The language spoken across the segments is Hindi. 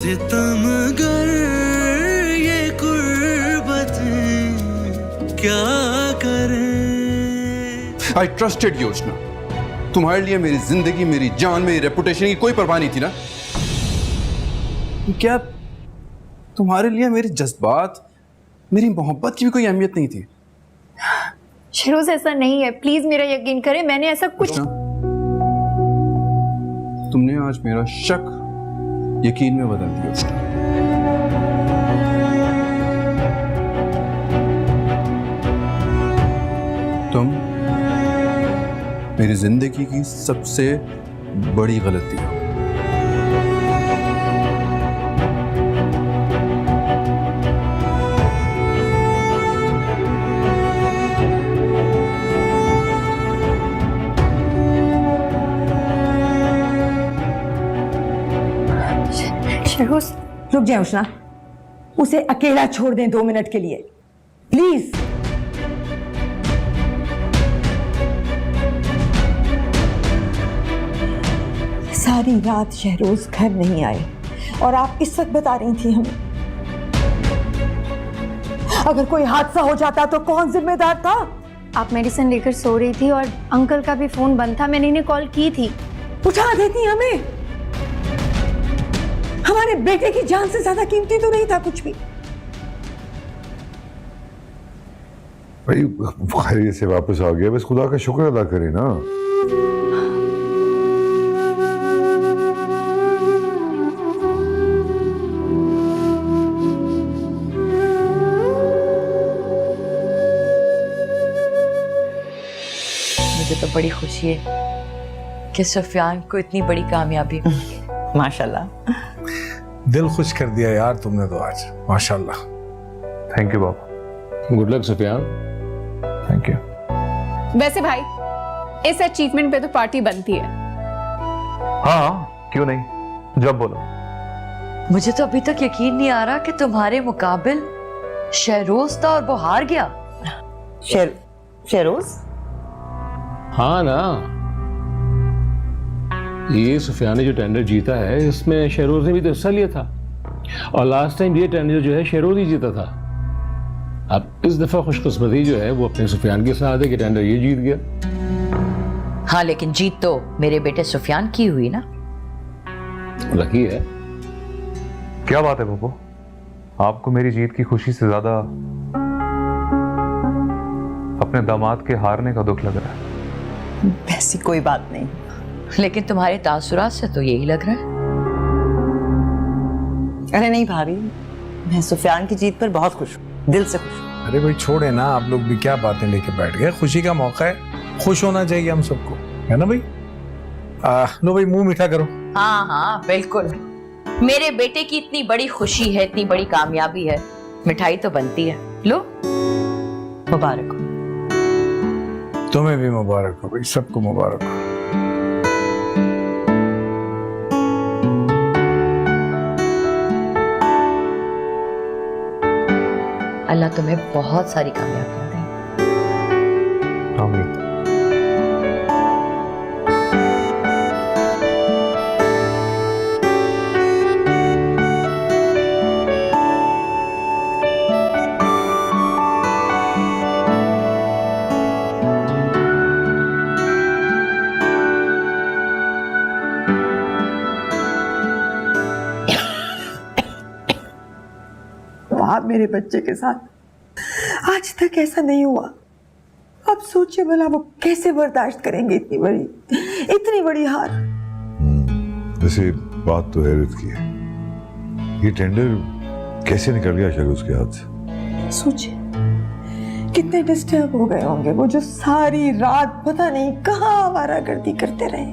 सितमगर ये कुर्बतें क्या करें। आई ट्रस्टेड योजना। तुम्हारे लिए मेरी जिंदगी, मेरी जान, मेरी रेपुटेशन की कोई परवाह नहीं थी ना? क्या तुम्हारे लिए मेरे जज्बात, मेरी मोहब्बत की भी कोई अहमियत नहीं थी? शहरोज ऐसा नहीं है, प्लीज मेरा यकीन करें, मैंने ऐसा कुछ। तुमने आज मेरा शक यकीन में बदल दिया। तुम मेरी जिंदगी की सबसे बड़ी गलती हो। शहरोज रुक जाए उष्णा, उसे अकेला छोड़ दें 2 मिनट के लिए प्लीज। सारी रात शहरोज घर नहीं आए और आप इस वक्त बता रही थी हमें। अगर कोई हादसा हो जाता तो कौन जिम्मेदार था? आप मेडिसिन लेकर सो रही थी और अंकल का भी फोन बंद था, मैंने इन्हें कॉल की थी। उठा देती हमें। हमारे बेटे की जान से ज्यादा कीमती तो नहीं था कुछ भी। भाई खैरियत से वापस आ गया, बस खुदा का शुक्र अदा करें ना। मुझे तो बड़ी खुशी है कि सुफियान को इतनी बड़ी कामयाबी मिली। माशाल्लाह, दिल खुश कर दिया यार तुमने तो आज, माशाल्लाह। थैंक यू बाबा। Good luck Sufiyan. Thank you. वैसे भाई, इस अचीवमेंट पे तो पार्टी बनती है। हाँ क्यों नहीं, जब बोलो। मुझे तो अभी तक यकीन नहीं आ रहा कि तुम्हारे मुकाबिल शहरोज था और वो हार गया। शहरोज? हाँ ना, ये सुफियान ने जो टेंडर जीता है इसमें शहरोज ने भी तो हिस्सा लिया था, और लास्ट टाइम ये टेंडर जो है शहरोज ही जीता था। अब इस दफा खुशकिस्मती जो है वो अपने सुफियान के साथ है कि टेंडर ये जीत गया। हाँ लेकिन जीत तो मेरे बेटे सुफियान की हुई ना। लकी है। क्या बात है बाबू, आपको मेरी जीत की खुशी से ज्यादा अपने दामाद के हारने का दुख लग रहा है? ऐसी कोई बात नहीं, लेकिन तुम्हारे तासुरात से तो यही लग रहा है। अरे नहीं भाभी, मैं सुफियान की जीत पर बहुत खुश हूँ, दिल से खुश हूँ। अरे भाई छोड़े ना, आप लोग भी क्या बातें लेके बैठ गए। खुशी का मौका है, खुश होना चाहिए हम सबको, है ना भाई? लो भाई मुंह मीठा करो। हाँ हाँ बिल्कुल, मेरे बेटे की इतनी बड़ी खुशी है, इतनी बड़ी कामयाबी है, मिठाई तो बनती है। लो मुबारक हो। तुम्हें भी मुबारक हो भाई, सबको मुबारक हो। अल्लाह तुम्हें बहुत सारी कामयाबियां दे। आमीन। आप मेरे बच्चे के साथ आज तक ऐसा नहीं हुआ। अब सोचिए भला वो कैसे बर्दाश्त करेंगे इतनी बड़ी हार। वैसे बात तो हैरत की है, ये टेंडर कैसे निकल गया शहरोज के हाथ से? सोचिए कितने डिस्टर्ब हो गए होंगे वो, जो सारी रात पता नहीं कहाँ आवारागर्दी करते रहे।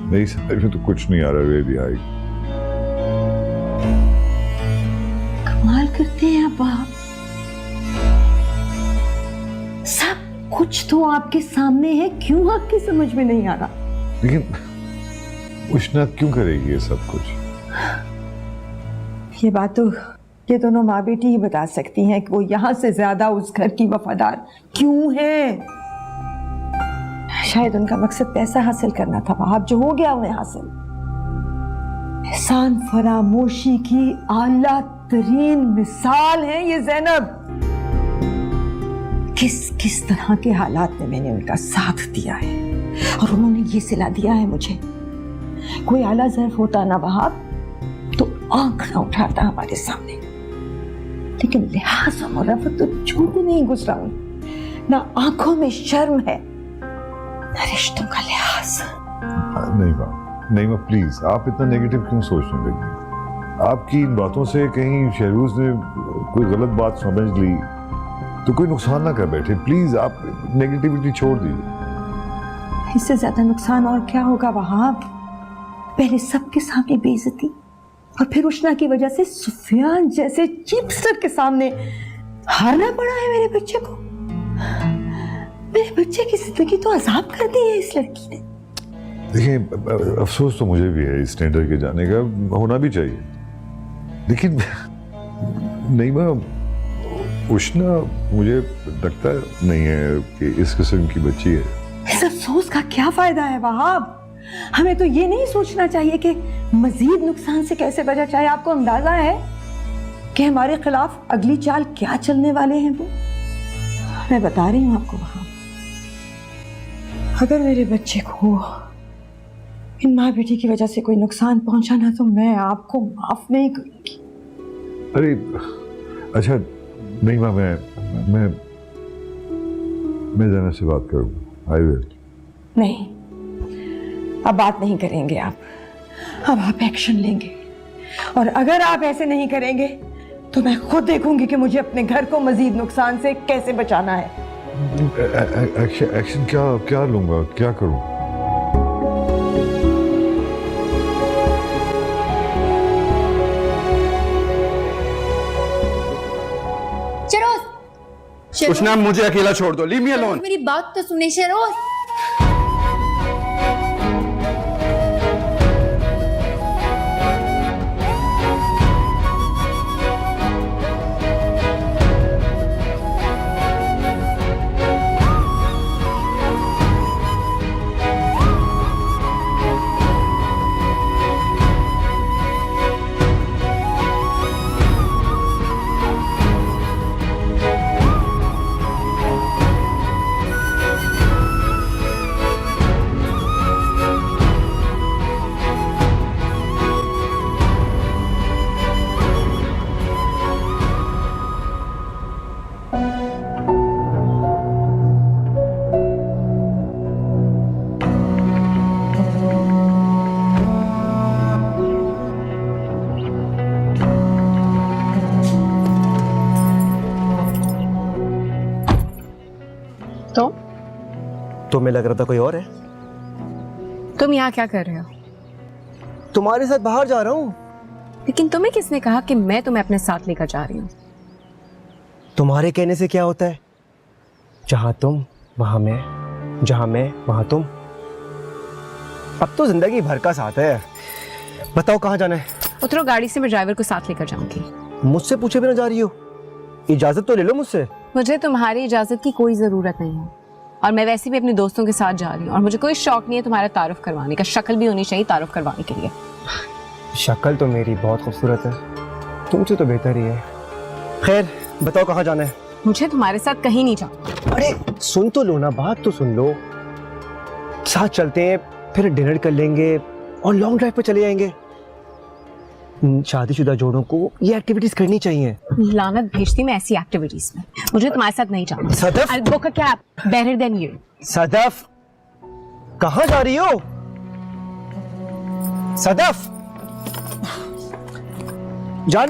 मेरी समझ में तो कुछ नहीं आ रहा बेबी। आई कमाल करते हैं आप, सब कुछ तो आपके सामने है, क्यों आपकी समझ में नहीं आ रहा? लेकिन उष्णा क्यों करेगी ये सब कुछ? ये बात तो ये दोनों माँ बेटी ही बता सकती हैं कि वो यहाँ से ज्यादा उस घर की वफादार क्यों है। शायद उनका मकसद पैसा हासिल करना था वहाब, जो हो गया उन्हें हासिल। एहसान फरामोशी की आला तरीन मिसाल है ये ज़ैनब। किस किस तरह के हालात में मैंने उनका साथ दिया है और उन्होंने ये सिला दिया है मुझे। कोई आला ज़र्फ होता ना वहाब तो आंख ना उठाता हमारे सामने, लेकिन लिहाज और रफ़त तो छूट नहीं गुजरा हूं। ना आंखों में शर्म है ना रिश्तों का लिहाज। नहीं माँ प्लीज, आप इतना नेगेटिव क्यों सोचने लगी? आपकी इन बातों से कहीं शहरोज ने कोई गलत बात समझ ली तो कोई नुकसान ना कर बैठे। प्लीज आप नेगेटिविटी छोड़ दीजिए। इससे ज्यादा नुकसान और क्या होगा वहाब? पहले सबके सामने बेइज्जती और फिर उष्णा की वजह से सुफियान जैसे चिपस्टर के सामने हारना पड़ा है मेरे बच्चे को। मेरे बच्चे की जिंदगी तो अजाब कर दी है इस लड़की ने। देखिए, अफसोस तो मुझे भी है इस टेंडर के जाने का, होना भी चाहिए, लेकिन नहीं माँ, उष्णा मुझे लगता नहीं है कि इस किस्म की बच्ची है। इस अफसोस का क्या फायदा है वहाब? हमें तो ये नहीं सोचना चाहिए कि मजीद नुकसान से कैसे बचा। चाहे आपको अंदाजा है कि हमारे खिलाफ अगली चाल क्या चलने वाले हैं वो? मैं बता रही हूं आपको वहाब, अगर मेरे बच्चे को इन माँ बेटी की वजह से कोई नुकसान पहुंचा ना तो मैं आपको माफ नहीं करूंगी। अरे अच्छा नहीं माँ, मैं ज़ैनब से बात करूंगा। I will. नहीं, अब बात नहीं करेंगे आप, अब आप एक्शन लेंगे, और अगर आप ऐसे नहीं करेंगे तो मैं खुद देखूंगी कि मुझे अपने घर को मजीद नुकसान से कैसे बचाना है। एक्शन क्या लूंगा, क्या करूं? उष्णा, मुझे अकेला छोड़ दो, लीव मी अलोन। मेरी बात तो सुने शरोज। तुम्हें लग रहा था कोई और है? तुम यहाँ क्या कर रहे हो? तुम्हारे साथ बाहर जा रहा हूँ। लेकिन तुम्हें किसने कहा कि मैं तुम्हें अपने साथ लेकर जा रही हूँ? तुम्हारे कहने से क्या होता है? जहाँ तुम वहाँ मैं, जहाँ मैं वहाँ तुम। अब तो जिंदगी भर का साथ है। बताओ कहाँ जाना है? उतरो गाड़ी से, मैं ड्राइवर को साथ लेकर जाऊंगी। मुझसे पूछे बिना जा रही हो? इजाजत तो ले लो मुझसे। मुझे तुम्हारी इजाजत की कोई जरूरत नहीं है, और मैं वैसे भी अपने दोस्तों के साथ जा रही हूँ, और मुझे कोई शौक नहीं है तुम्हारा तारुफ करवाने का। शक्ल भी होनी चाहिए तारुफ करवाने के लिए। शक्ल तो मेरी बहुत खूबसूरत है, तुमसे तो बेहतर ही है। खैर बताओ कहाँ जाना है? मुझे तुम्हारे साथ कहीं नहीं जाना। अरे सुन तो लो ना, बात तो सुन लो। साथ चलते हैं, फिर डिनर कर लेंगे और लॉन्ग ड्राइव पे चले जाएंगे। शादीशुदा जोड़ों को ये एक्टिविटीज करनी चाहिए। लानत भेजती मैं ऐसी एक्टिविटीज में। मुझे तुम्हारे साथ नहीं जाना। Sadaf, I'll book a cab better than you. Sadaf कहाँ जा रही हो? सदफ जान,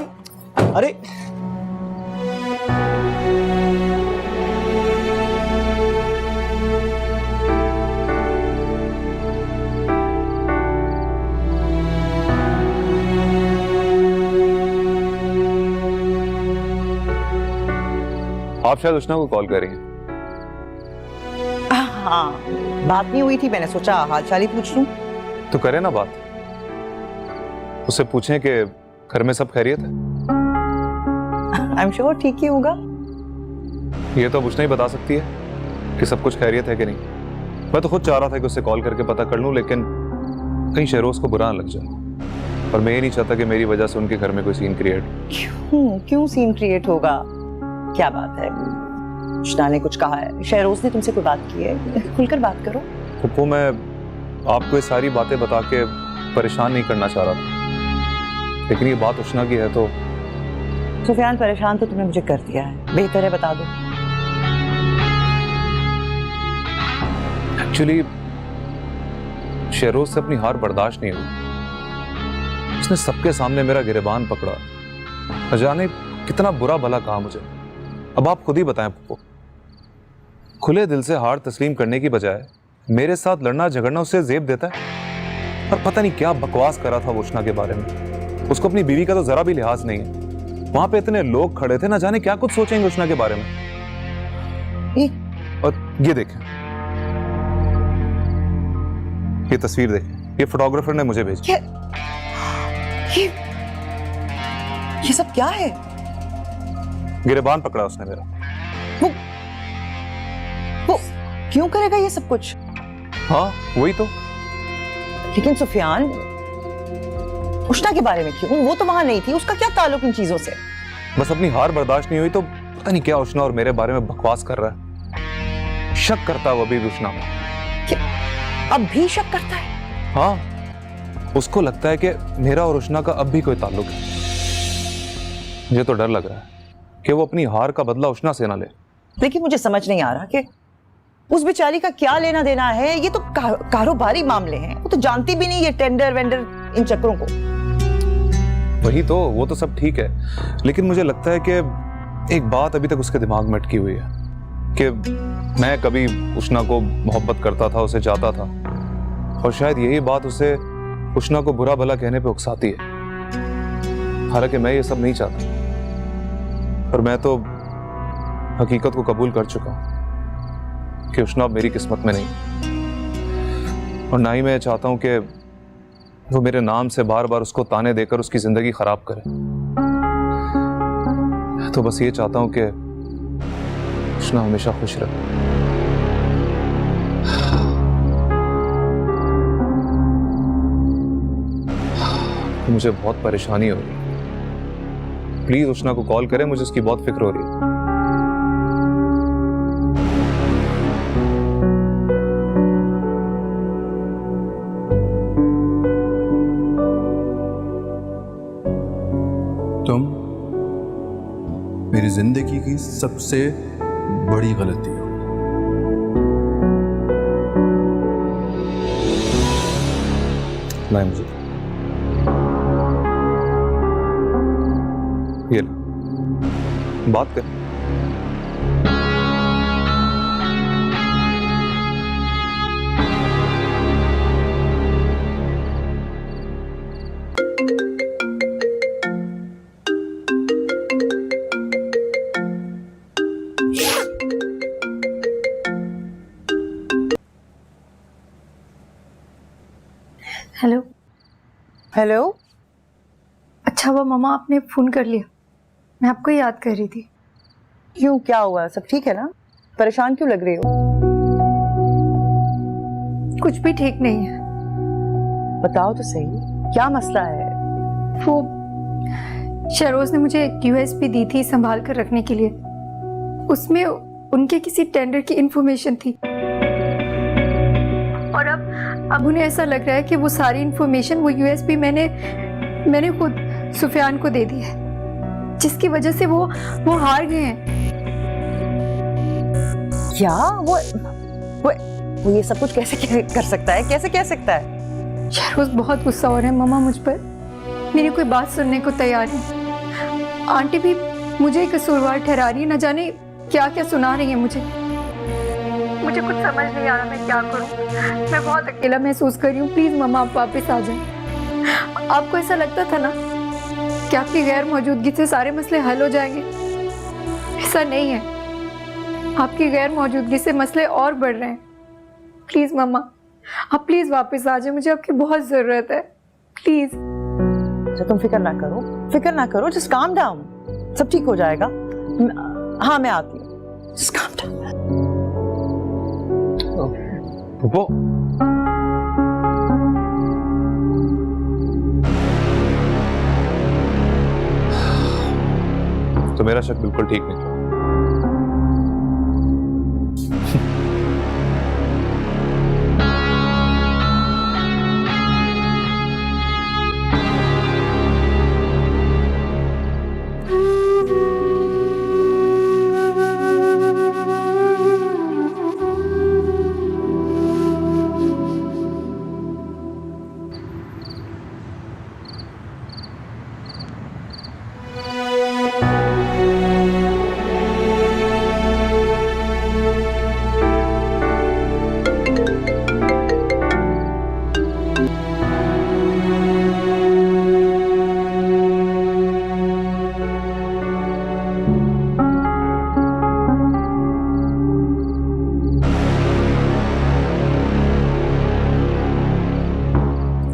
अरे आप शायद उष्णा को कॉल कर रही हैं। हाँ, बात नहीं हुई थी, मैंने सोचा हालचाल ही पूछ लूं। तो करें ना बात, उससे पूछें कि घर में सब खैरियत है। आई एम श्योर ठीक ही होगा। ये तो अब उष्णा ही बता सकती है कि सब कुछ खैरियत है कि नहीं। मैं तो खुद चाह रहा था कि उससे कॉल करके पता कर लूं, लेकिन कहीं शहरोज को बुरा ना लग जाए। और मैं ये नहीं चाहता कि मेरी वजह से उनके घर में कोई सीन क्रिएट। क्यों सीन क्रिएट होगा? क्या बात है? उष्णा ने कुछ कहा है? शहरोज ने तुमसे कोई बात की है? खुलकर बात करो। पप्पू, मैं आपको ये सारी बातें बता के परेशान नहीं करना चाह रहा था, लेकिन ये बात उष्णा की है तो। सुफियान, परेशान तो तुमने मुझे कर दिया है, बेहतर है बता दो। एक्चुअली शहरोज से अपनी हार बर्दाश्त नहीं हुई। उसने सबके सामने मेरा गिरेबान पकड़ा। न जाने कितना बुरा भला कहा मुझे। अब आप खुद ही बताएं पप्पू, खुले दिल से हार तस्लीम करने की बजाय मेरे साथ लड़ना झगड़ना उससे जेब देता है। और पता नहीं क्या बकवास करा था वो उष्णा के बारे में। उसको अपनी बीवी का तो जरा भी लिहाज नहीं है। वहां पे इतने लोग खड़े थे, ना जाने क्या कुछ सोचेंगे उष्णा के बारे में। और ये देखें, ये तस्वीर देखें, ये फोटोग्राफर ने मुझे भेजी। ये सब क्या है? गिरेबान पकड़ा उसने मेरा। वो क्यों करेगा ये सब कुछ? हाँ वही तो। लेकिन सुफियान, उष्णा के बारे में क्यों? वो तो वहां नहीं थी, उसका क्या ताल्लुक इन चीजों से? बस अपनी हार बर्दाश्त नहीं हुई तो पता नहीं क्या उष्णा और मेरे बारे में बकवास कर रहा है। शक करता है वो अभी भी उष्णा में। अब भी शक करता है? हाँ, उसको लगता है कि मेरा और उष्णा का अब भी कोई ताल्लुक है। मुझे तो डर लग रहा है कि वो अपनी हार का बदला उष्णा से ना ले। लेकिन मुझे समझ नहीं आ रहा कि उस बेचारी का क्या लेना देना है। ये तो कारोबारी मामले हैं, वो तो जानती भी नहीं ये टेंडर वेंडर इन चक्करों को। वही तो, वो तो सब ठीक है, लेकिन मुझे लगता है कि एक बात अभी तक उसके दिमाग में अटकी हुई है कि मैं कभी उष्णा को मोहब्बत करता था, उसे चाहता था, और शायद यही बात उसे उष्णा को बुरा भला कहने पे उकसाती है। हालांकि मैं ये सब नहीं चाहता, पर मैं तो हकीकत को कबूल कर चुका हूं कि उष्णा मेरी किस्मत में नहीं, और ना ही मैं चाहता हूं कि वो मेरे नाम से बार बार उसको ताने देकर उसकी जिंदगी खराब करे। तो बस ये चाहता हूं कि उष्णा हमेशा खुश रहे। मुझे बहुत परेशानी हो रही है। प्लीज उष्णा को कॉल करें, मुझे उसकी बहुत फिक्र हो रही है। तुम मेरी जिंदगी की सबसे बड़ी गलती हो। लाए मुझे ये बात कर। हेलो। हेलो। अच्छा हुआ मामा आपने फ़ोन कर लिया, मैं आपको याद कर रही थी। क्यों, क्या हुआ? सब ठीक है ना? परेशान क्यों लग रही हो? कुछ भी ठीक नहीं है। बताओ तो सही, क्या मसला है? वो शहरोज ने मुझे एक यूएसबी दी थी संभाल कर रखने के लिए। उसमें उनके किसी टेंडर की इंफॉर्मेशन थी, और अब उन्हें ऐसा लग रहा है कि वो सारी इंफॉर्मेशन, वो यूएसबी मैंने खुद सुफियान को दे दी है, जिसकी वजह से वो हार गए हैं। क्या? वो ये सब कुछ कैसे कर सकता है? कैसे कह सकता है? शहरोज बहुत गुस्सा हो रहे हैं मामा मुझ पर। मेरी कोई बात सुनने को तैयार नहीं। आंटी भी मुझे कसूरवार ठहरा रही है, न जाने क्या क्या सुना रही है मुझे कुछ समझ नहीं आ रहा मैं क्या करूं। मैं बहुत अकेला महसूस कर रही हूँ। प्लीज मामा आप वापस आ जाएं। आपको ऐसा लगता था ना कि आपकी गैर मौजूदगी से सारे मसले हल हो जाएंगे? ऐसा नहीं है, आपकी गैर मौजूदगी से मसले और बढ़ रहे हैं। प्लीज मामा आप प्लीज वापस आ जाए, मुझे आपकी बहुत जरूरत है, प्लीज। तुम फिक्र ना करो, जस्ट काम डाउन, सब ठीक हो जाएगा। हाँ मैं आती हूँ, जस्ट काम डाउन। पप्पू, तो मेरा शक बिल्कुल ठीक नहीं था।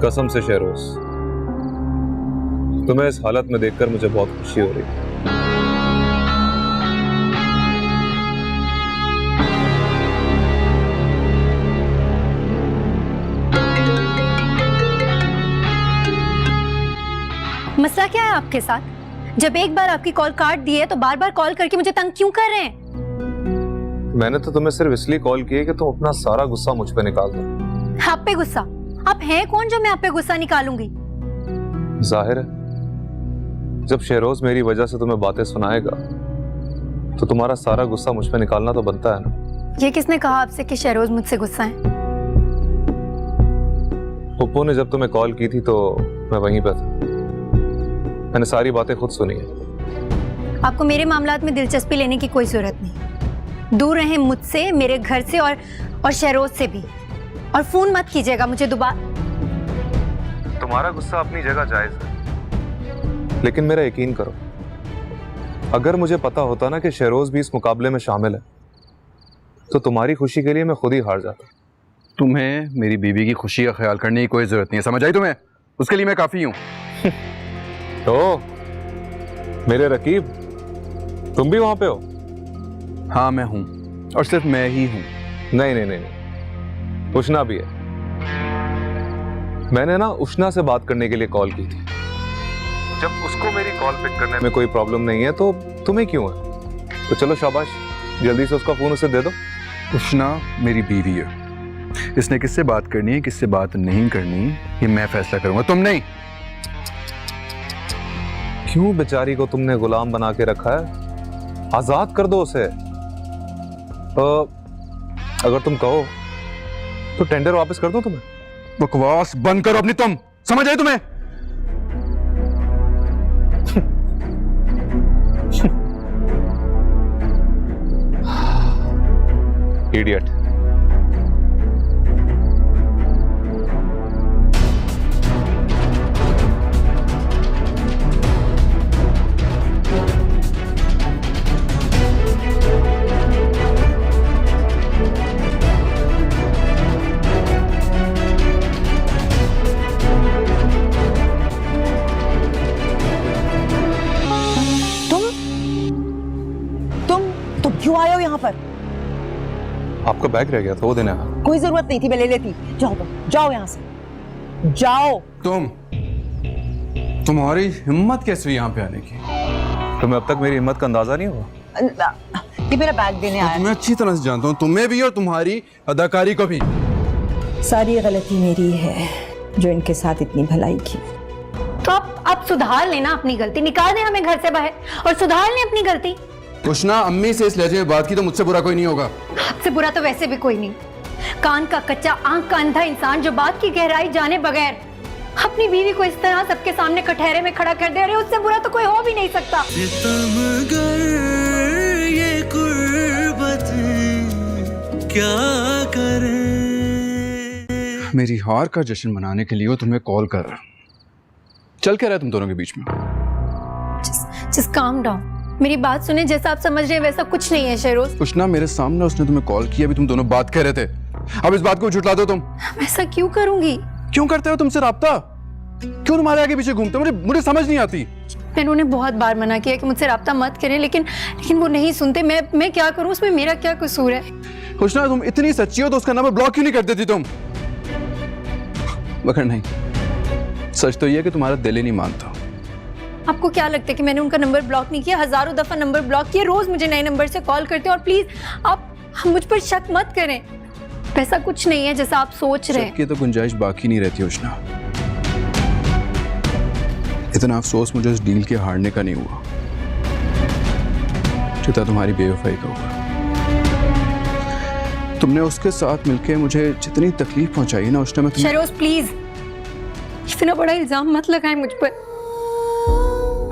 कसम से शहरोज, तुम्हें इस हालत में देखकर मुझे बहुत खुशी हो रही है। मसला क्या है आपके साथ? जब एक बार आपकी कॉल काट दी है तो बार बार कॉल करके मुझे तंग क्यों कर रहे हैं? मैंने तो तुम्हें सिर्फ इसलिए कॉल की है कि तुम अपना सारा गुस्सा मुझ पे निकाल दो। आप पे गुस्सा? आप हैं कौन जो मैं आप पे गुस्सा निकालूंगी? जाहिर है, जब शहरोज मेरी वजह से तुम्हें बातें सुनाएगा तो तुम्हारा सारा गुस्सा मुझ पे निकालना तो बनता है ना। ये किसने कहा आपसे कि शहरोज मुझसे गुस्सा है? पप्पू ने जब तुम्हें कॉल की थी तो मैं वहीं पे था, मैंने सारी बातें खुद सुनी है। आपको मेरे मामलात में दिलचस्पी लेने की कोई जरूरत नहीं। दूर रहें मुझसे, मेरे घर से और शहरोज से भी। और फोन मत कीजिएगा मुझे दोबारा। तुम्हारा गुस्सा अपनी जगह जायज है, लेकिन मेरा यकीन करो, अगर मुझे पता होता ना कि शहरोज भी इस मुकाबले में शामिल है तो तुम्हारी खुशी के लिए मैं खुद ही हार जाता। तुम्हें मेरी बीवी की खुशी का ख्याल करने की कोई जरूरत नहीं है, समझ आई तुम्हें? उसके लिए मैं काफी हूं। तो मेरे रकीब, तुम भी वहां पे हो? हाँ मैं हूं, और सिर्फ मैं ही हूं। नहीं नहीं नहीं, नहीं। उष्णा भी है। मैंने ना उष्णा से बात करने के लिए कॉल की थी। जब उसको मेरी कॉल पिक करने में कोई प्रॉब्लम नहीं है तो तुम्हें क्यों है? तो चलो शाबाश, जल्दी से उसका फोन उसे दे दो। उष्णा मेरी बीवी है, इसने किससे बात करनी है किससे बात नहीं करनी ये मैं फैसला करूंगा, तुम नहीं। क्यों बेचारी को तुमने गुलाम बना के रखा है? आजाद कर दो उसे। अगर तुम कहो तो टेंडर वापस कर दो तुम्हें। बकवास बंद करो अपनी, तुम समझ आई तुम्हें? इडियट। तुम क्यों आए हो यहाँ पर? आपका बैग रह गया था, वो देना। कोई जरूरत नहीं थी, मैं ले लेती। जाओ जाओ यहाँ से, जाओ। तुम्हारी हिम्मत कैसे हुई यहाँ पे आने की? तुम्हें अब तक मेरी हिम्मत का अंदाजा नहीं हुआ? ये मेरा बैग देने आया। मैं अच्छी तरह से जानता हूँ, तुम्हें भी और तुम्हारी अदाकारी को भी। सारी गलती मेरी है जो इनके साथ इतनी भलाई की। तो आप सुधार लेना अपनी गलती, निकाल दें हमें घर से बाहर और सुधार लें अपनी गलती। उष्णा, अम्मी से इस लहजे में बात की तो मुझसे बुरा कोई नहीं होगा। आपसे बुरा तो वैसे भी कोई नहीं। कान का कच्चा, आंख का अंधा इंसान जो बात की गहराई जाने बगैर अपनी बीवी को इस तरह सबके सामने कटहरे में खड़ा कर दे रहे, उससे बुरा तो कोई हो भी नहीं सकता। सितमगर ये कुर्बत क्या करे। मेरी हार का जश्न मनाने के लिए वो तुम्हें कॉल कर रहा। चल क्या रहा है तुम दोनों के बीच में? Just calm down। मेरी बात सुने, जैसा आप समझ रहे हैं वैसा कुछ नहीं है शहरोज। उष्णा, मेरे सामने उसने तुम्हें कॉल किया, अभी तुम दोनों बात कर रहे थे, अब इस बात को झुठला दो तुम। ऐसा क्यों करूंगी? क्यों करते हो तुमसे राब्ता? क्यों तुम्हारे आगे पीछे घूमते? मुझे समझ नहीं आती। मैंने उन्हें बहुत बार मना किया कि मुझसे राब्ता मत करें, लेकिन वो नहीं सुनते। मैं क्या करूं, उसमें मेरा क्या कसूर है? हुस्ना तुम इतनी सच्ची हो तो उसका नंबर ब्लॉक क्यों नहीं कर देती तुम? मगर नहीं, सच तो ये है कि तुम्हारा दिल ही नहीं मानता। आपको क्या लगता है कि मैंने उनका नंबर ब्लॉक नहीं किया? हजारों दफा नंबर ब्लॉक किया, रोज मुझे नए नंबर से कॉल करते हैं। और प्लीज आप मुझ पर शक मत करें, ऐसा कुछ नहीं है जैसा आप सोच रहे हैं। शक की तो गुंजाइश बाकी नहीं रहती हुस्ना। इतना अफसोस मुझे उस डील के हारने का नहीं हुआ जितना तुम्हारी बेवफाई का हुआ। तुमने उसके साथ मिलकर मुझे जितनी तकलीफ पहुंचाई ना उसने, मैं शहरोज प्लीज इतना बड़ा इल्जाम मत लगाएं मुझ पर।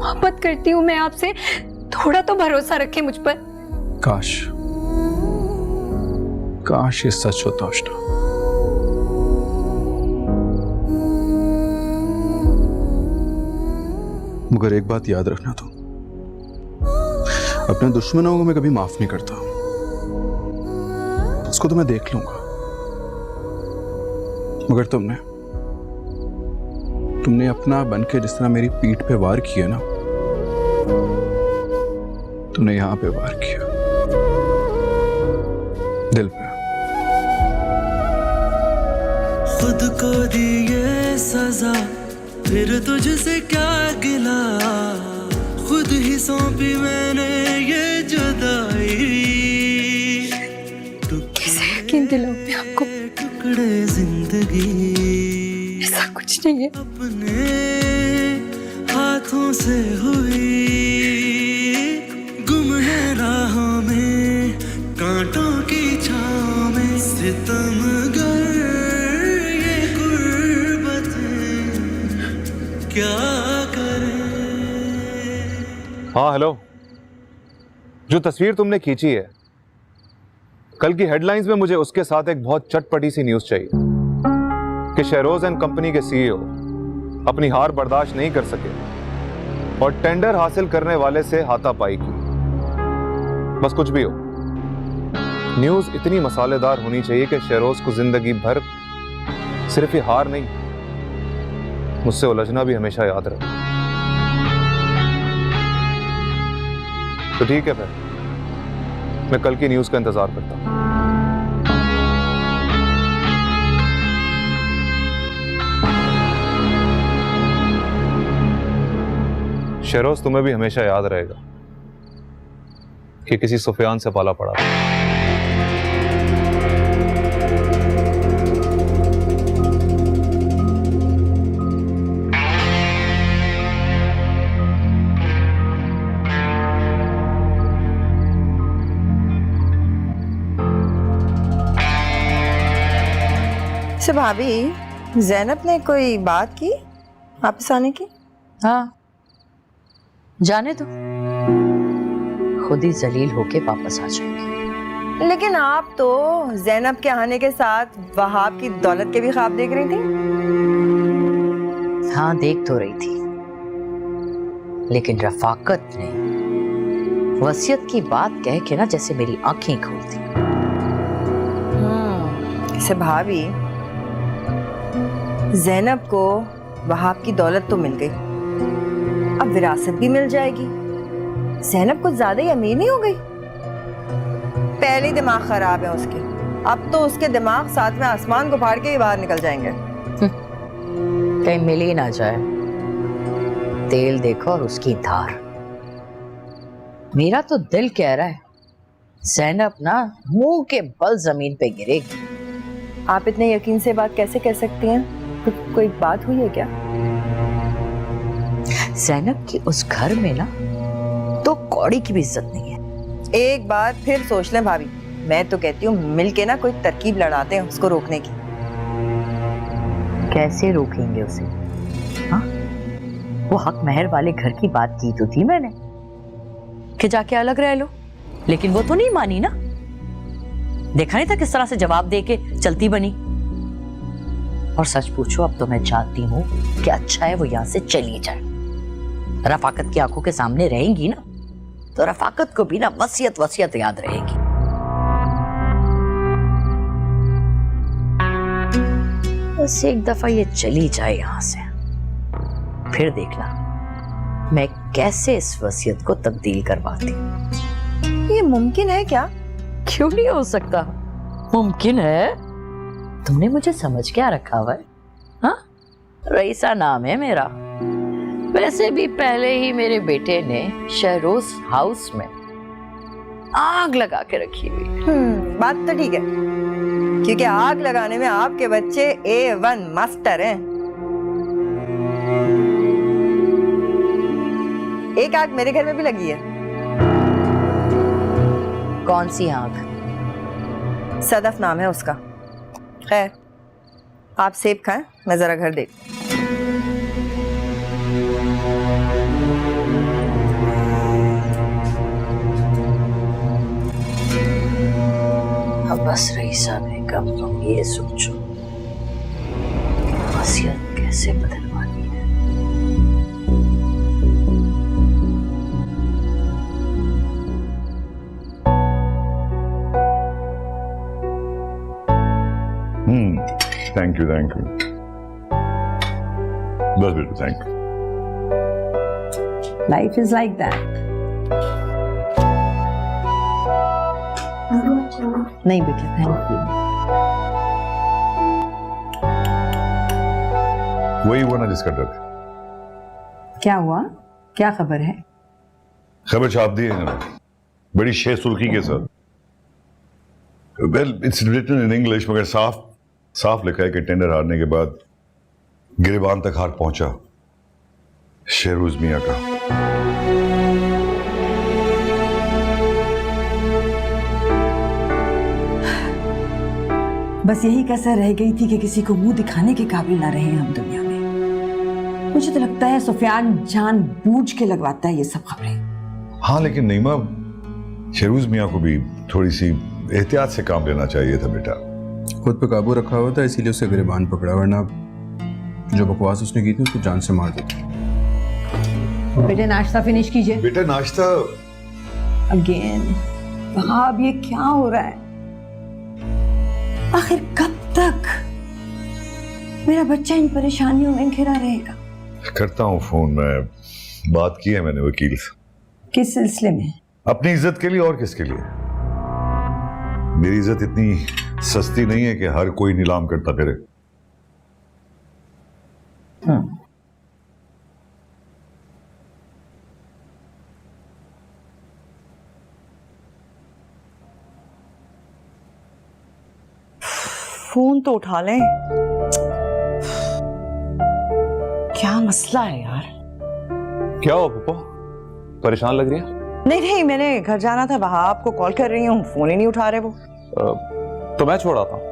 मोहब्बत करती हूँ मैं आपसे, थोड़ा तो भरोसा रखें मुझ पर। काश ये सच होता हुस्ना। मगर एक बात याद रखना तुम, अपने दुश्मनों को मैं कभी माफ नहीं करता। उसको तो मैं देख लूंगा, मगर तुमने अपना बन के जिस तरह मेरी पीठ पे वार किया ना, तुमने यहां पे वार किया, दिल पे। खुद को दी ये सजा, फिर तुझसे क्या गिला, खुद ही सौंपी मैंने ये जुदाई। कैसे यकीन दिलाऊं मैं आपको? टुकड़े जिंदगी ऐसा कुछ नहीं है। अपने हाथों से हुई, गुम है राहों में, कांटों की छांव में, सितमगर ये गुर्बतें क्या करें। हाँ हेलो, जो तस्वीर तुमने खींची है, कल की हेडलाइंस में मुझे उसके साथ एक बहुत चटपटी सी न्यूज चाहिए कि शहरोज एंड कंपनी के सीईओ अपनी हार बर्दाश्त नहीं कर सके और टेंडर हासिल करने वाले से हाथापाई की। बस कुछ भी हो, न्यूज इतनी मसालेदार होनी चाहिए कि शहरोज को जिंदगी भर सिर्फ ये हार नहीं, मुझसे उलझना भी हमेशा याद रहे। तो ठीक है, फिर मैं कल की न्यूज का इंतजार करता हूं। शहरोज, तुम्हें भी हमेशा याद रहेगा कि किसी सुफियान से पाला पड़ा। से भाभी, ज़ैनब ने कोई बात की वापस आने की? हाँ, जाने दो, खुद ही जलील होके वापस आ जाएंगे। लेकिन आप तो ज़ैनब के आने के साथ वहाब की दौलत के भी ख्वाब देख रही थी। हाँ, देख तो रही थी, लेकिन रफाकत ने वसीयत की बात कह के ना जैसे मेरी आंखें खोल दी। से भाभी, ज़ैनब को वहाब की दौलत तो मिल गई, अब विरासत भी मिल जाएगी। ज़ैनब कुछ ज्यादा ही अमीर नहीं हो गई? पहले ही दिमाग खराब है उसके, अब तो उसके दिमाग साथ में आसमान को फाड़ के ही बाहर निकल जाएंगे। कहीं मिल ही ना जाए। तेल देखो और उसकी धार। मेरा तो दिल कह रहा है ज़ैनब ना मुंह के बल जमीन पे गिरेगी। आप इतने यकीन से बात कैसे कह सकती हैं? कोई बात हुई है क्या? ज़ैनब की उस घर में ना तो कौड़ी की भी इज्जत नहीं है। एक बार फिर सोच लें भाभी, मैं तो कहती हूँ मिलके ना कोई तरकीब लड़ाते हैं उसको रोकने की। कैसे रोकेंगे उसे? हाँ, वो हक महर वाले घर की बात की तो थी मैंने कि जाके अलग रह लो, लेकिन वो तो नहीं मानी ना। देखा नहीं था किस तरह से जवाब दे के चलती बनी। और सच पूछो, अब तो मैं चाहती हूँ कि अच्छा है वो यहाँ से चली जाए। रफाकत की आंखों के सामने रहेंगी ना तो रफाकत को भी ना वसीयत याद रहेगी। बस एक दफा ये चली जाए यहाँ से, फिर देखना मैं कैसे इस वसीयत को तब्दील करवाती। ये मुमकिन है क्या? क्यों नहीं हो सकता? मुमकिन है? तुमने मुझे समझ क्या रखा हुआ है? हाँ, रईसा नाम है मेरा। वैसे भी पहले ही मेरे बेटे ने शहरोज हाउस में आग लगा के रखी हुई। बात तो ठीक है, क्योंकि आग लगाने में आपके बच्चे A1 मास्टर हैं। एक आग मेरे घर में भी लगी है। कौन सी आग? सदफ नाम है उसका। खैर, आप सेब खाएं, मैं जरा घर देख। अब बस रईसा बेगम, तुम ये सोचो वसीयत कैसे बदलवानी है। थैंक यू बस बेटा, thank you. Life is like that. नहीं बेटा, थैंक यू। वही हुआ ना जिसका डर। क्या हुआ? क्या खबर है? खबर छाप दी है इन्होंने, बड़ी शेर सुर्खी के साथ। Well, it's written in English, मगर साफ लिखा है कि टेंडर हारने के बाद गिरबान तक हार पहुंचा शेहरोज मियां का। बस यही कसर रह गई थी कि किसी को मुंह दिखाने के काबिल ना रहे हम दुनिया में। मुझे तो लगता है सुफियान जानबूझ के लगवाता है ये सब खबरें। हाँ, लेकिन नईमा, शेहरोज मियां को भी थोड़ी सी एहतियात से काम लेना चाहिए था बेटा। खुद पे काबू रखा हुआ था, इसीलिए उसे गिरबान पकड़ा, वरना जो बकवास उसने की थी उसको जान से मार देती। बेटे नाश्ता फिनिश कीजिए। बेटा नाश्ता अगेन। वहां अब ये क्या हो रहा है? आखिर कब तक मेरा बच्चा इन परेशानियों में घिरा रहेगा? करता हूँ फोन, में बात की है मैंने वकील से। किस सिलसिले में? अपनी इज्जत के लिए, और किसके लिए? मेरी इज्जत इतनी सस्ती नहीं है कि हर कोई नीलाम करता फिरे। फोन तो उठा लें। क्या मसला है यार? क्या हुआ पप्पा, परेशान लग रही है? नहीं, मैंने घर जाना था, वहां आपको कॉल कर रही हूँ, फोन ही नहीं उठा रहे वो। तो मैं छोड़ आता हूँ।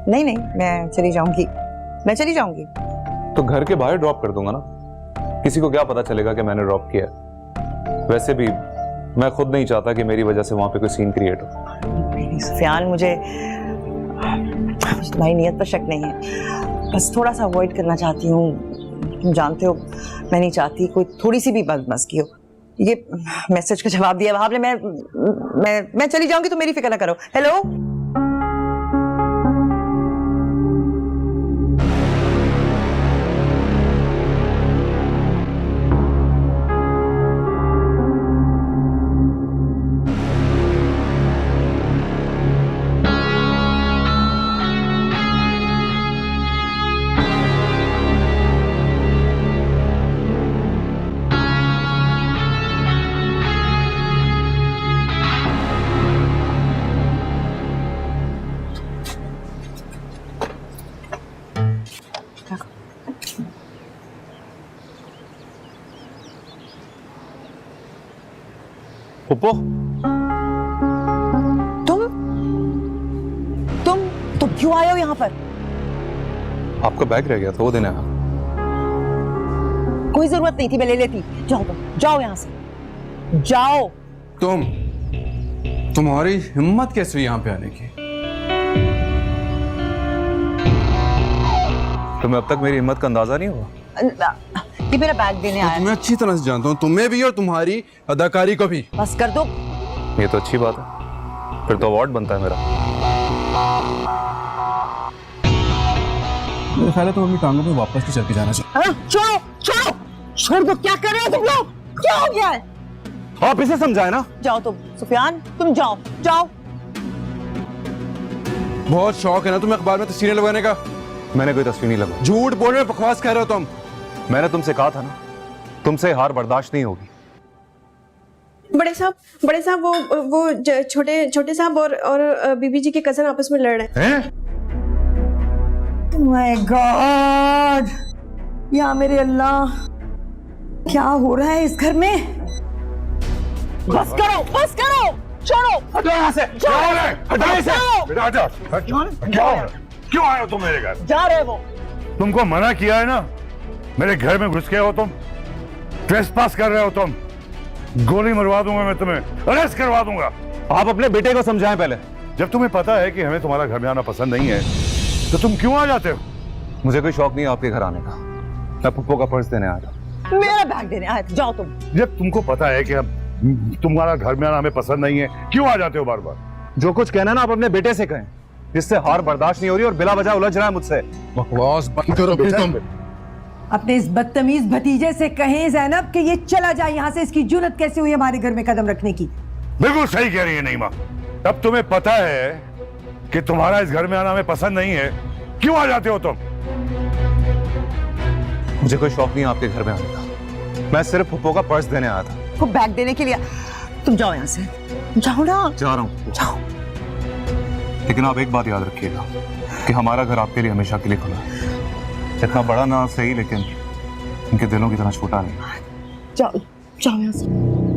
नहीं, मैं चली जाऊंगी। तो घर के बाहर ड्रॉप कर दूंगा ना, किसी को क्या पता चलेगा कि मैंने ड्रॉप किया है। वैसे भी मैं खुद नहीं चाहता कि मेरी वजह से वहां पे कोई सीन क्रिएट हो। सुफियान, मुझे तुम्हारी नीयत पर शक नहीं है, बस थोड़ा सा अवॉइड करना चाहती हूँ। तुम जानते हो मैं नहीं चाहती कोई थोड़ी सी भी बदमज़गी हो। ये मैसेज का जवाब दिया वहां ने। मैं चली जाऊंगी तो मेरी फिक्र ना करो। हेलो, पुप्पो, तुम क्यों आए हो यहाँ पर? आपका बैग रह गया था, वो देने आया। कोई जरूरत नहीं थी, मैं ले लेती। जाओ यहाँ से, जाओ। तुम्हारी हिम्मत कैसे हुई यहाँ पे आने की? तुम्हें अब तक मेरी हिम्मत का अंदाजा नहीं हुआ? ये मेरा बैग देने आया। मैं अच्छी तरह से जानता हूँ, तुम्हें भी और तुम्हारी अदाकारी को भी। बस कर दो। ये तो अच्छी बात है, फिर तो अवार्ड बनता है मेरा। मेरा ख्याल है तुम अपनी टांगों पे वापस नहीं चल के जाना चाहिए। छोड़ दो। क्या कर रहे हो तुम लोग? क्या हो गया है? आप इसे समझाए ना। जाओ तुम, सुफियान, तुम जाओ। बहुत शौक है ना तुम्हें अखबार में तस्वीरें लगाने का। मैंने कोई तस्वीर नहीं लगाई। झूठ बोल रहे हो, बकवास कह रहे हो तुम। मैंने तुमसे कहा था ना, तुमसे हार बर्दाश्त नहीं होगी। बड़े साहब वो छोटे साहब और बीबी जी के कजन आपस में लड़ रहे हैं। माय गॉड, या मेरे अल्लाह, क्या हो रहा है इस घर में? बस करो, छोड़ो, हटो यहाँ से। हटो इसे। बेटा हटो। क्यों आए हो तुम मेरे घर? जा रहे वो। तुमको मना किया है ना, मेरे घर में घुस के हो तुम, ट्रेसपास कर रहे हो तुम। गोली मरवा दूंगा मैं तुम्हें, अरेस्ट करवा दूंगा। आप अपने बेटे को समझाएं पहले। जब तुम्हें पता है कि हमें तुम्हारा घर में आना पसंद नहीं है तो तुम क्यों आ जाते हो? मुझे कोई शौक नहीं है आपके घर आने का। मैं पप्पो का पर्स देने आया था। मेरा बैग देने आए थे, जाओ तुम। जब तुमको पता है कि तुम्हारा घर में आना हमें पसंद नहीं है, क्यों आ जाते हो बार बार? जो कुछ कहना ना आप अपने बेटे से कहें, जिससे हार बर्दाश्त नहीं हो रही और बिला वजह उलझ रहा है मुझसे। बकवास बंद करो तुम। अपने इस बदतमीज भतीजे से कहें ज़ैनब कि ये चला जाए यहाँ से। इसकी जुर्रत कैसे हुई हमारे घर में कदम रखने की? बिल्कुल सही कह रही है नईमा। तब तुम्हें पता है कि तुम्हारा इस घर में आना हमें पसंद नहीं है, क्यों आ जाते हो तुम? मुझे कोई शौक नहीं है आपके घर में आने का। मैं सिर्फ पप्पो का पर्स देने आया था। को बैग देने के लिए। तुम जाओ यहाँ से, जाओ ना। जा रहा हूँ। जाओ। लेकिन आप एक बात याद रखिएगा कि हमारा घर आपके लिए हमेशा के लिए खुला है। इतना बड़ा ना सही, लेकिन इनके दिलों की तरह छोटा नहीं। जाओ यहाँ से।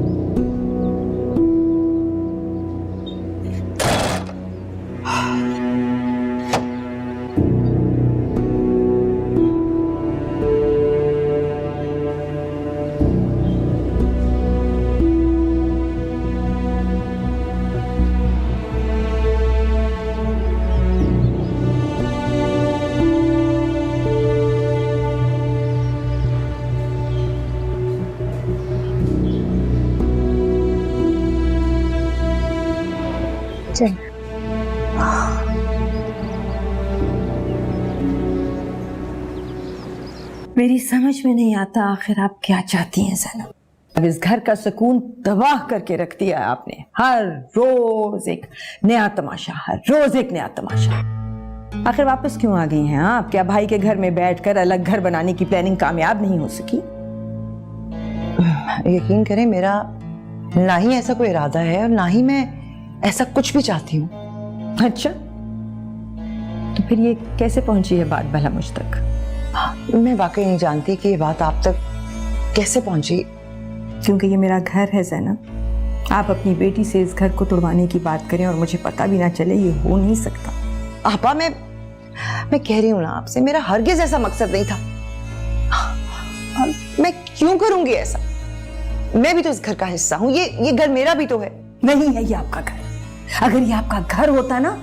मेरी समझ में नहीं आता आखिर आप क्या चाहती हैं ज़ैनब। अब इस घर का सुकून तबाह करके रख दिया है आपने। हर रोज एक नया तमाशा, हर रोज एक नया तमाशा। आखिर वापस क्यों आ गई हैं आप? क्या भाई के घर में बैठकर अलग घर बनाने की प्लानिंग कामयाब नहीं हो सकी? यकीन करें, मेरा ना ही ऐसा कोई इरादा है और ना ही मैं ऐसा कुछ भी चाहती हूँ। अच्छा, तो फिर ये कैसे पहुंची है बात भला मुझ तक? मैं वाकई नहीं जानती कि ये बात आप तक कैसे पहुंची। क्योंकि ये मेरा घर है ज़ैनब। आप अपनी बेटी से इस घर को तुड़वाने की बात करें और मुझे पता भी ना चले, ये हो नहीं सकता। आपा, मैं कह रही हूँ ना आपसे, मेरा हरगिज ऐसा मकसद नहीं था। मैं क्यों करूंगी ऐसा? मैं भी तो इस घर का हिस्सा हूँ। ये घर मेरा भी तो है। नहीं है ये आपका घर। अगर ये आपका घर होता ना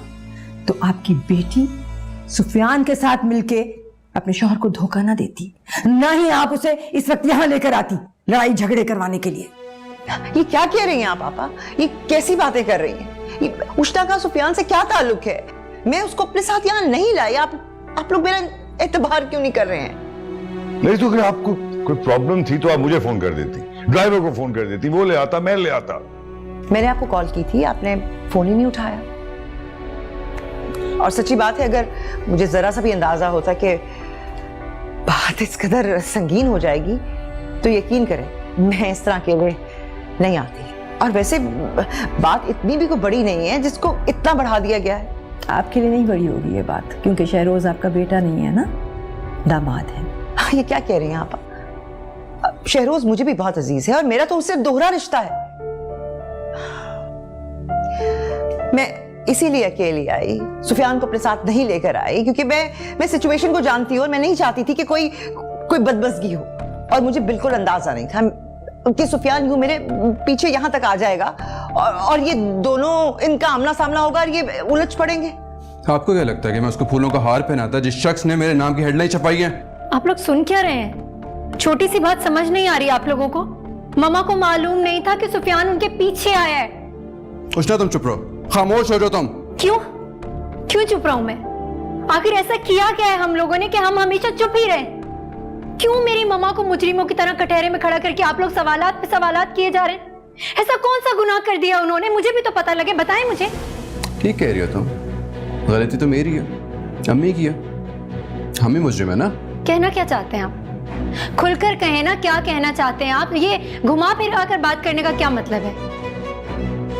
तो आपकी बेटी सुफियान के साथ मिलके अपने शौहर को धोखा ना देती, ना ही आप उसे इस वक्त यहाँ लेकर आती लड़ाई झगड़े करवाने के लिए। ये क्या कह रही हैं आप पापा? ये कैसी बातें कर रही हैं? उष्णा का सुफियान से क्या ताल्लुक है? मैं उसको अपने साथ यहाँ नहीं लाई। आप लोग मेरा एतबार क्यों नहीं कर रहे हैं? नहीं तो अगर आपको कोई प्रॉब्लम थी तो आप मुझे फोन कर देती, ड्राइवर को फोन कर देती, वो ले आता, मैं ले आता। मैंने आपको कॉल की थी, आपने फोन ही नहीं उठाया। और सच्ची बात है, अगर मुझे जरा सा भी अंदाजा होता कि बात इस कदर संगीन हो जाएगी तो यकीन करें मैं इस तरह के लिए नहीं आती। और वैसे बात इतनी भी कोई बड़ी नहीं है जिसको इतना बढ़ा दिया गया है। आपके लिए नहीं बड़ी होगी ये बात, क्योंकि शहरोज आपका बेटा नहीं है ना, दामाद है। ये क्या कह रही हैं आप? शहरोज मुझे भी बहुत अजीज है और मेरा तो उससे दोहरा रिश्ता है। मैं इसीलिए अकेली आई, सुफियान को अपने साथ नहीं लेकर आई, क्योंकि मैं सिचुएशन को जानती हूँ और मैं नहीं चाहती थी कि कोई बदबसगी हो। और मुझे बिल्कुल अंदाजा नहीं था कि सुफियान यूं मेरे पीछे यहाँ तक आ जाएगा और ये दोनों, इनका आमना सामना होगा और ये उलझ पड़ेंगे। आपको क्या लगता है कि मैं उसको फूलों का हार पहनाता जिस शख्स ने मेरे नाम की हेडलाइन छपाई है? आप लोग सुन क्या रहे हैं? छोटी सी बात समझ नहीं आ रही आप लोगों को? मम्मा को मालूम नहीं था कि सुफियान उनके पीछे आया है। उष्णा तुम चुप रहो, खामोश हो जाओ तुम। क्यों चुप रहा हूं मैं? आखिर ऐसा किया क्या है हम लोगों ने कि हम हमेशा चुप ही रहे? क्यों मेरी मम्मा को मुजरिमों की तरह कटहरे में खड़ा करके आप लोग सवालात पे सवालात किए जा रहे हैं? ऐसा कौन सा गुनाह कर दिया उन्होंने? मुझे भी तो पता लगे, बताएं मुझे। ठीक कह रही हो तुम, गलती तो मेरी है, अम्मी की है, हम ही मुजरिम है ना। कहना क्या चाहते हैं आप? खुलकर कहें ना, क्या कहना चाहते हैं आप? ये घुमा फिरा कर बात करने का क्या मतलब है?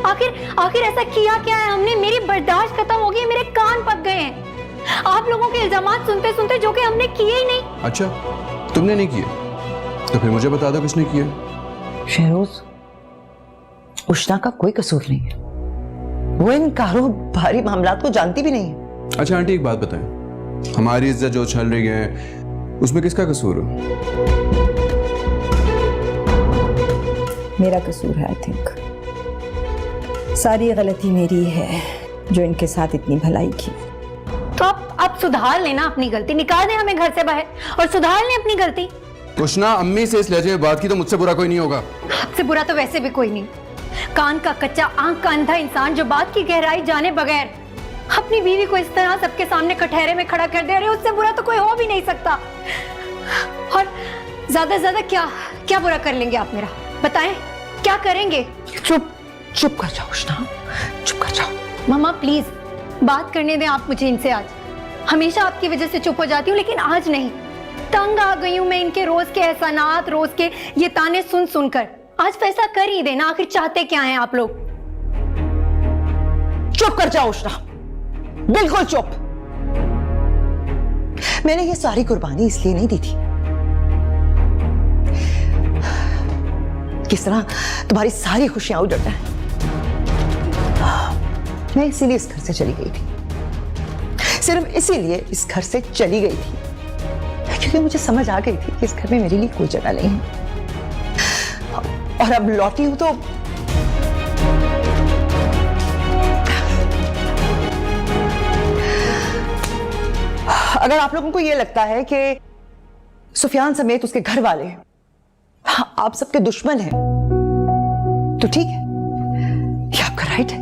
आखिर ऐसा किया क्या है हमने? मेरी बर्दाश्त खत्म हो गई, मेरे कान पक गए हैं आप लोगों के इल्जामात सुनते सुनते, जो कि हमने किए ही नहीं। अच्छा, तुमने नहीं किए तो फिर मुझे बता दो किसने किया। शहरोज, उष्णा का कोई कसूर नहीं है, वो इन कारोबारी मामलात को जानती भी नहीं है। अच्छा आंटी, एक बात बताएं, हमारी इज्जत जो उछल रही है उसमें किसका कसूर है? मेरा कसूर है। आई थिंक सारी गलती मेरी है जो इनके साथ इतनी भलाई की। तो आप सुधार लेना अपनी गलती, निकाल दें हमें घर से बाहर और सुधार लें अपनी गलती। उष्णा, अम्मी से इस लहजे में बात की तो मुझसे बुरा कोई नहीं होगा। आपसे बुरा तो वैसे भी कोई नहीं। कान का कच्चा, आंख का अंधा इंसान जो बात की गहराई जाने बगैर अपनी बीवी को इस तरह सबके सामने कटहरे में खड़ा कर दे, अरे उससे बुरा तो कोई हो भी नहीं सकता। और ज्यादा से ज्यादा क्या बुरा कर लेंगे आप मेरा? बताएं, क्या करेंगे? चुप कर जाओ उष्णा, चुप कर जाओ। मामा प्लीज बात करने दें आप मुझे इनसे। आज हमेशा आपकी वजह से चुप हो जाती हूँ, लेकिन आज नहीं। तंग आ गई हूँ मैं इनके रोज के एहसानात, रोज के ये ताने सुन सुनकर। आज फैसला कर ही देना, आखिर चाहते क्या हैं आप लोग? चुप कर जाओ उष्णा, बिल्कुल चुप। मैंने ये सारी कुर्बानी इसलिए नहीं दी थी किस तरह तुम्हारी सारी खुशियां उजड़ जाए। मैं इसीलिए इस घर से चली गई थी, सिर्फ इसीलिए इस घर से चली गई थी क्योंकि मुझे समझ आ गई थी कि इस घर में मेरे लिए कोई जगह नहीं है। और अब लौटी हूं तो अगर आप लोगों को यह लगता है कि सुफियान समेत उसके घर वाले आप सबके दुश्मन हैं तो ठीक है, ये आपका राइट है।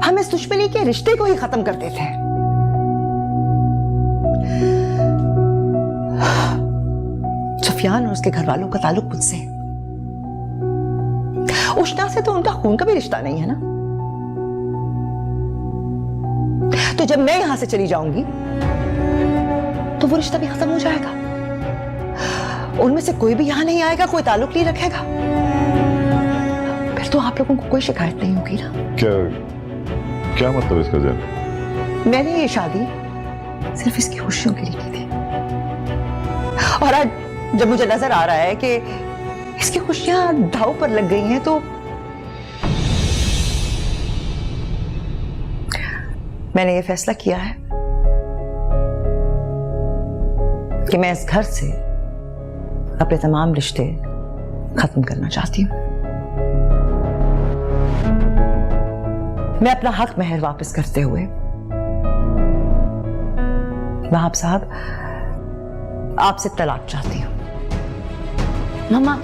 हम इस दुश्मनी के रिश्ते को ही खत्म कर देते हैं। सुफियान और उसके घर वालों का ताल्लुक मुझसे है, उष्णा से तो उनका खून का भी रिश्ता नहीं है ना। तो जब मैं यहां से चली जाऊंगी तो वो रिश्ता भी खत्म हो जाएगा। उनमें से कोई भी यहां नहीं आएगा, कोई ताल्लुक नहीं रखेगा। फिर तो आप लोगों को कोई शिकायत नहीं होगी ना। क्या मतलब इसका ज़हन? मैंने ये शादी सिर्फ इसकी खुशियों के लिए की थी, और आज जब मुझे नजर आ रहा है कि इसकी खुशियां दांव पर लग गई हैं तो मैंने ये फैसला किया है कि मैं इस घर से अपने तमाम रिश्ते खत्म करना चाहती हूं। मैं अपना हक महर वापस करते हुए वहाब साहब आपसे तलाक चाहती हूं। मामा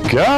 क्या?